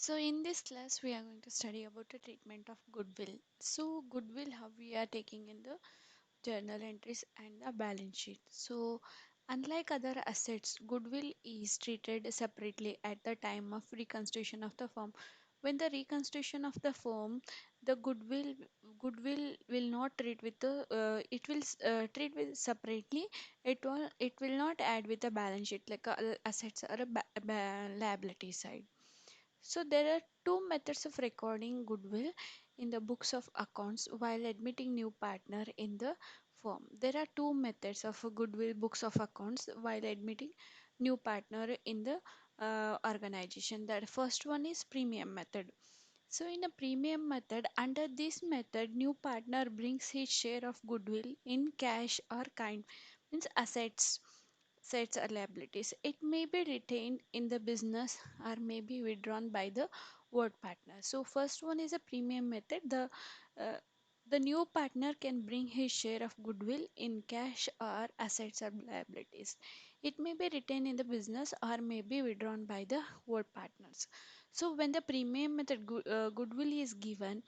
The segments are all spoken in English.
So in this class we are going to study about the treatment of goodwill. So goodwill how we are taking in the journal entries and the balance sheet. So unlike other assets, goodwill is treated separately at the time of reconstitution of the firm. When the reconstitution of the firm, the goodwill will not treat with the it will treat with separately. It will not add with the balance sheet like assets or a liability side. So there are two methods of recording goodwill in the books of accounts while admitting new partner in the firm. There are two methods of goodwill books of accounts while admitting new partner in the organization. The first one is premium method. So in a premium method, under this method, new partner brings his share of goodwill in cash or kind, means assets or liabilities. It may be retained in the business or may be withdrawn by the word partner. So first one is a premium method. Uh, the new partner can bring his share of goodwill in cash or assets or liabilities. It may be retained in the business or may be withdrawn by the word partners. So when the premium method goodwill is given,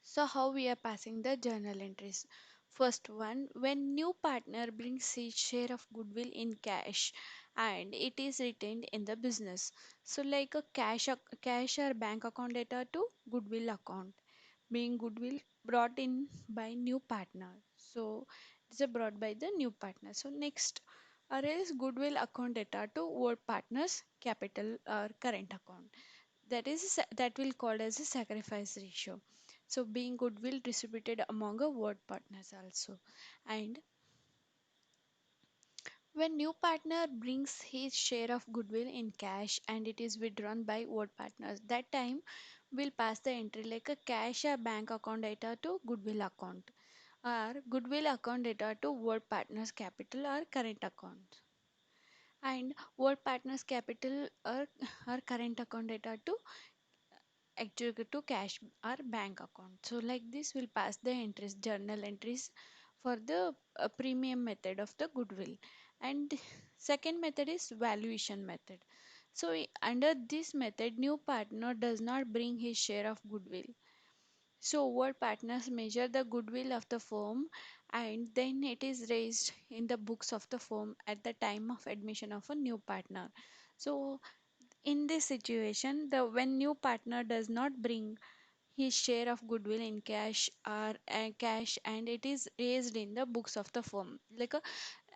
so how we are passing the journal entries. First one, when new partner brings his share of goodwill in cash and it is retained in the business. So like a cash or bank account data to goodwill account, being goodwill brought in by new partner. So it's brought by the new partner. So next, or else goodwill account data to old partners capital or current account, that will called as a sacrifice ratio. So being goodwill distributed among a ward partners also. And when new partner brings his share of goodwill in cash and it is withdrawn by ward partners, that time will pass the entry like a cash or bank account data to goodwill account or goodwill account data to ward partners capital or current account, and ward partners capital or current account data to actually to cash or bank account. So like this will pass the entries, journal entries for the premium method of the goodwill. And second method is valuation method. So under this method, new partner does not bring his share of goodwill. So what partners measure the goodwill of the firm and then it is raised in the books of the firm at the time of admission of a new partner. So in this situation, the when new partner does not bring his share of goodwill in cash and it is raised in the books of the firm,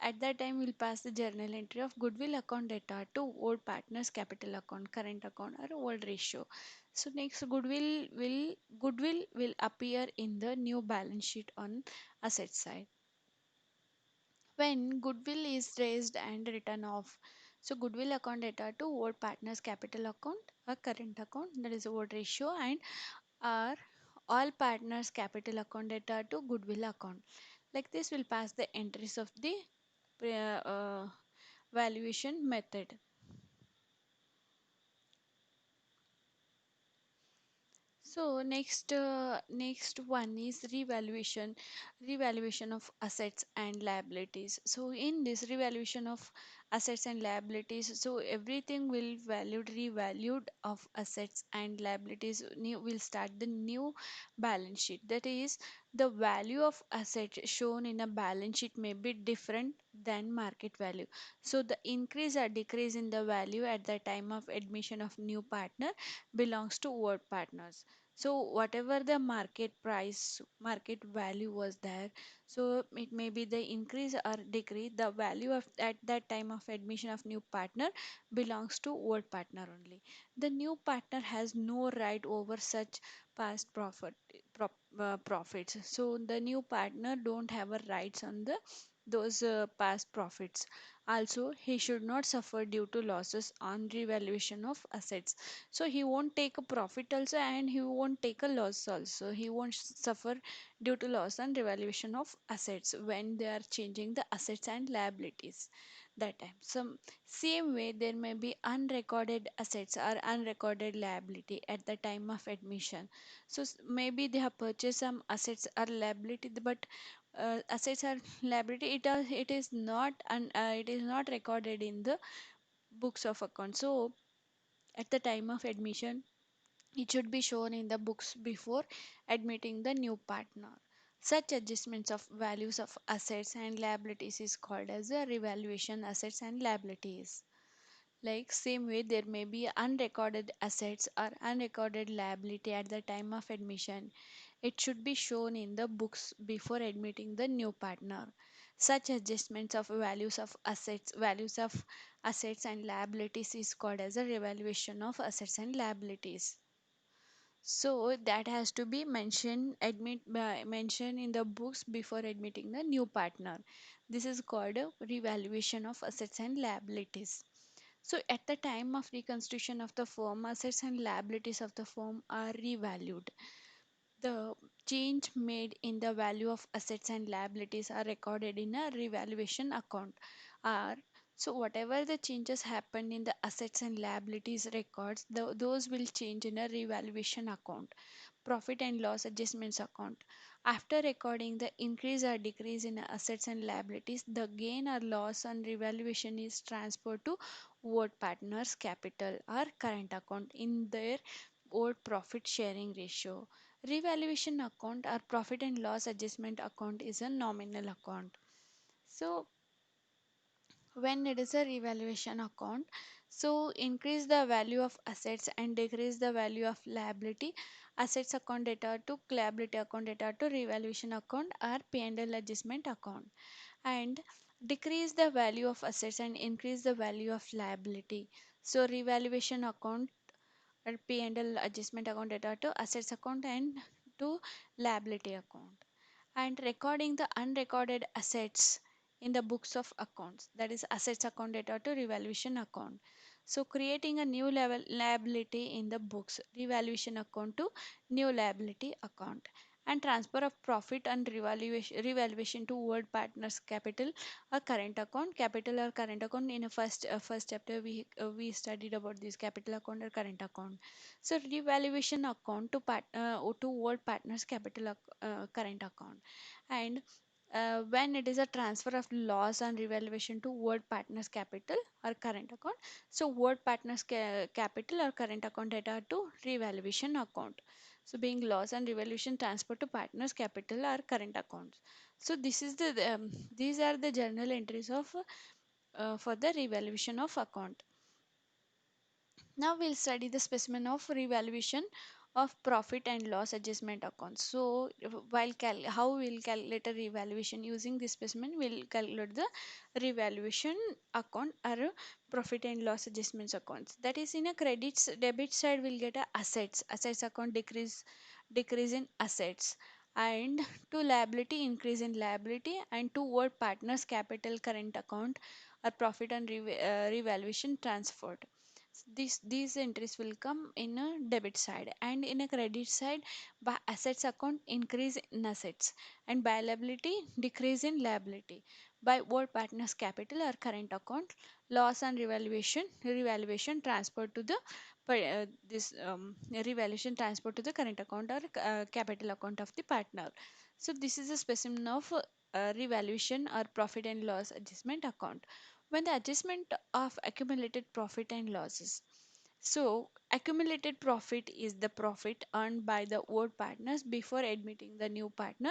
at that time we'll pass the journal entry of goodwill account data to old partners capital account, current account or old ratio. So next, goodwill will appear in the new balance sheet on asset side when goodwill is raised and written off. So goodwill account data to old partners capital account or current account, that is old ratio, and are all partners capital account data to goodwill account. Like this will pass the entries of the valuation method. So next one is revaluation of assets and liabilities. So in this revaluation of assets and liabilities, so everything will valued revalued of assets and liabilities new will start the new balance sheet. That is, the value of asset shown in a balance sheet may be different than market value. So the increase or decrease in the value at the time of admission of new partner belongs to old partners. So whatever the market price, market value was there, so it may be the increase or decrease, the value of at that time of admission of new partner belongs to old partner only. The new partner has no right over such past profits. So the new partner don't have a rights on the those past profits. Also, he should not suffer due to losses on revaluation of assets. So he won't take a profit also and he won't take a loss also. He won't suffer due to loss and revaluation of assets when they are changing the assets and liabilities that time. Some same way there may be unrecorded assets or unrecorded liability at the time of admission. So maybe they have purchased some assets or liability, but assets or liability it is not recorded in the books of accounts. So At the time of admission, it should be shown in the books before admitting the new partner. Such adjustments of values of assets and liabilities is called as a revaluation assets and liabilities. Like same way there may be unrecorded assets or unrecorded liability at the time of admission. It should be shown in the books before admitting the new partner. Such adjustments of values of assets and liabilities is called as a revaluation of assets and liabilities. So that has to be mentioned in the books before admitting the new partner. This is called a revaluation of assets and liabilities. So at the time of reconstitution of the firm, assets and liabilities of the firm are revalued. The change made in the value of assets and liabilities are recorded in a revaluation account. Are so whatever the changes happened in the assets and liabilities records, those will change in a revaluation account, profit and loss adjustments account. After recording the increase or decrease in assets and liabilities, the gain or loss on revaluation is transferred to both partners' capital or current account in their both profit sharing ratio. Revaluation account or profit and loss adjustment account is a nominal account. So when it is a revaluation account, so increase the value of assets and decrease the value of liability, assets account data to liability account data to revaluation account or P&L adjustment account, and decrease the value of assets and increase the value of liability, so revaluation account or P&L adjustment account data to assets account and to liability account, and recording the unrecorded assets in the books of accounts, that is assets account data to revaluation account. So creating a new level liability in the books revaluation account to new liability account, and transfer of profit and revaluation to old partners capital or current account. Capital or current account in a first chapter we studied about this capital account or current account. So revaluation account to to old partners capital current account, and when it is a transfer of loss and revaluation to word partners capital or current account, so word partners capital or current account data to revaluation account, so being loss and revaluation transfer to partners capital or current accounts. So this is these are the journal entries of for the revaluation of account. Now we'll study the specimen of revaluation of profit and loss adjustment accounts. So how we'll calculate a revaluation using this specimen, we'll calculate the revaluation account or a profit and loss adjustments accounts. That is in a credits debit side we'll get a assets account decrease in assets, and to liability increase in liability, and toward partners capital current account or profit and revaluation transferred. These entries will come in a debit side, and in a credit side by assets account increase in assets and by liability decrease in liability, by both partners capital or current account loss and revaluation transferred to the this revaluation transferred to the current account or capital account of the partner. So this is a specimen of revaluation or profit and loss adjustment account. When the adjustment of accumulated profit and losses, so accumulated profit is the profit earned by the old partners before admitting the new partner,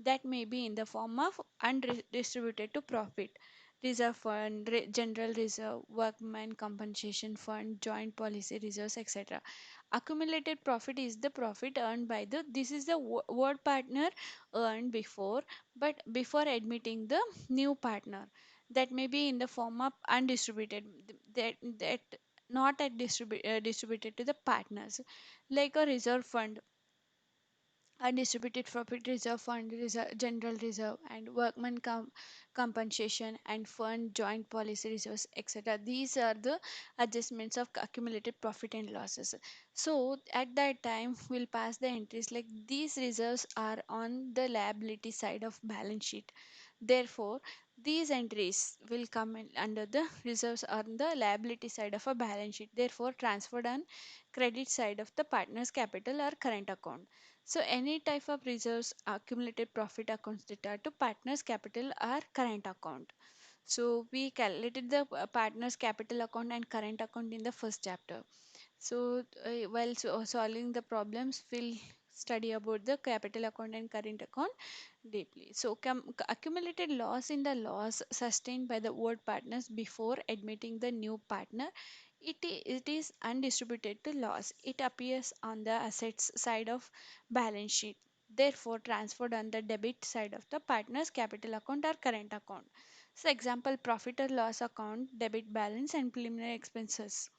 that may be in the form of undistributed to profit, reserve fund, general reserve, workman compensation fund, joint policy reserves, etc. Accumulated profit is the profit earned by the this is the old partner earned before, but before admitting the new partner, that may be in the form of undistributed, that not at distributed to the partners, like a reserve fund, undistributed profit reserve fund, general reserve, and compensation and fund joint policy reserves, etc. These are the adjustments of accumulated profit and losses. So at that time we'll pass the entries like these reserves are on the liability side of balance sheet, therefore these entries will come in under the reserves on the liability side of a balance sheet, therefore transferred on credit side of the partner's capital or current account. So any type of reserves accumulated profit accounts data to partners capital or current account. So we calculated the partners capital account and current account in the first chapter. While solving the problems, we'll study about the capital account and current account deeply. So, accumulated loss in the loss sustained by the old partners before admitting the new partner, it is undistributed to loss. It appears on the assets side of balance sheet. Therefore, transferred on the debit side of the partner's capital account or current account. So, example profit or loss account, debit balance, and preliminary expenses.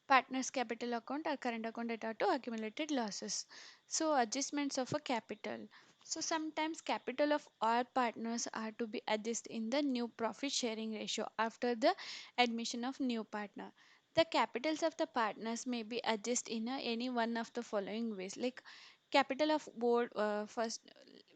Partners capital account or current account data to accumulated losses. So adjustments of a capital. So sometimes capital of all partners are to be adjusted in the new profit sharing ratio after the admission of new partner. The capitals of the partners may be adjusted in any one of the following ways, like capital of board. First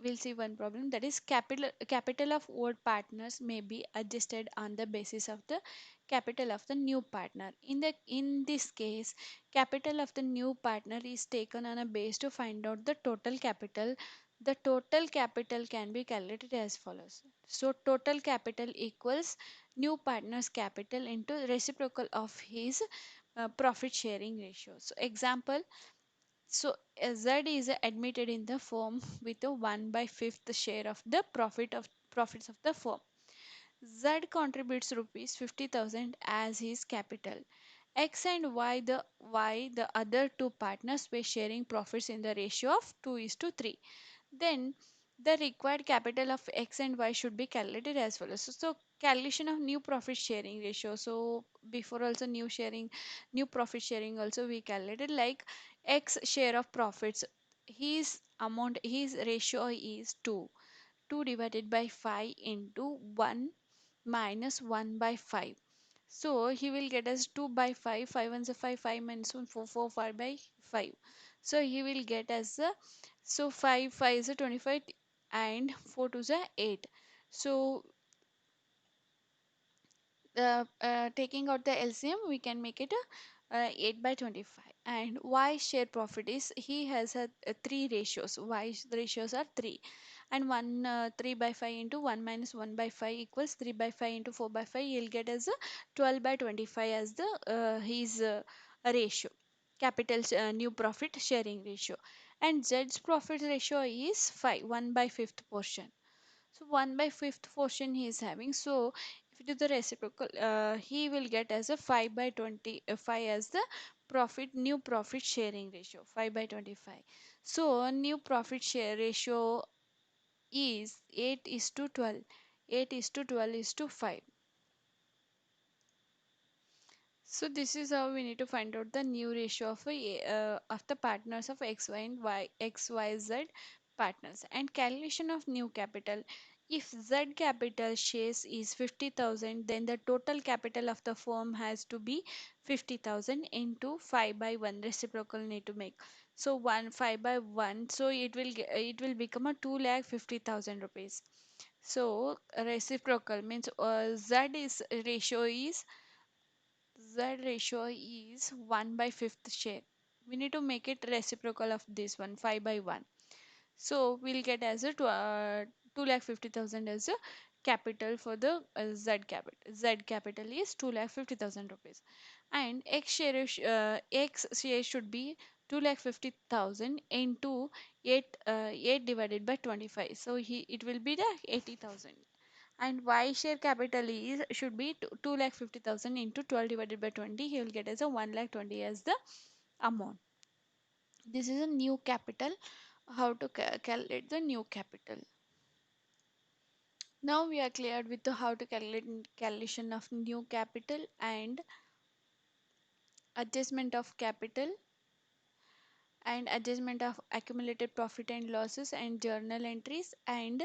we'll see one problem, that is capital of old partners may be adjusted on the basis of the capital of the new partner. In this case, capital of the new partner is taken on a base to find out the total capital. The total capital can be calculated as follows. So total capital equals new partner's capital into reciprocal of his profit sharing ratio. So example, so Z is admitted in the firm with a 1 by 5th share of the profits of the firm. Z contributes rupees 50,000 as his capital. X and Y, the other two partners, were sharing profits in the ratio of 2 is to 3. Then the required capital of X and Y should be calculated as follows. So calculation of new profit sharing ratio. So before also new profit sharing also we calculated, like X share of profits. His ratio is 2. 2 divided by 5 into 1 minus 1 by 5. So he will get as 2 by 5, 5 ones are 5, 5 minus 1, 4, 4, 5 by 5. So he will get as a, so 5, 5 is a 25 and 4 to the 8. So taking out the LCM, we can make it a 8 by 25. And Y share profit is, he has a 3 ratios. The ratios are 3. And 3 by 5 into 1 minus 1 by 5 equals 3 by 5 into 4 by 5. You'll get as a 12 by 25 as the his ratio. New profit sharing ratio. And Z's profit ratio is 5, 1 by 5th portion. So 1 by 5th portion he is having. So if it is the reciprocal, he will get as a 5 by 25 as the new profit sharing ratio, 5 by 25. So new profit share ratio is 8 is to 12. 8 is to 12 is to 5. So this is how we need to find out the new ratio of the partners of X, Y and Y, X, Y, Z partners, and calculation of new capital. If Z capital shares is 50,000, then the total capital of the firm has to be 50,000 into 5 by 1 reciprocal need to make. So 1 5 by 1, so it will become a 2 lakh 50,000 rupees. So reciprocal means Z ratio is 1 by 5th share. We need to make it reciprocal of this one, 5 by 1. So we'll get as a 2 lakh 50,000 as a capital for the Z capital. Z capital is 2 lakh 50,000 rupees. And X share should be 2 lakh 50,000 into 8 divided by 25. So it will be the 80,000. And Y share capital is should be 2 lakh 50,000 into 12 divided by 20. He will get as a 1 lakh 20 as the amount. This is a new capital. How to calculate the new capital. Now we are cleared with the how to calculate calculation of new capital and adjustment of capital and adjustment of accumulated profit and losses and journal entries and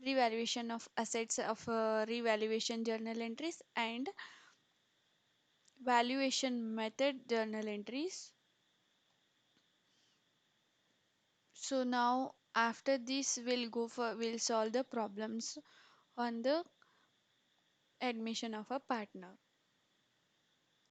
revaluation of assets of revaluation journal entries and valuation method journal entries. So now after this we'll solve the problems on the admission of a partner.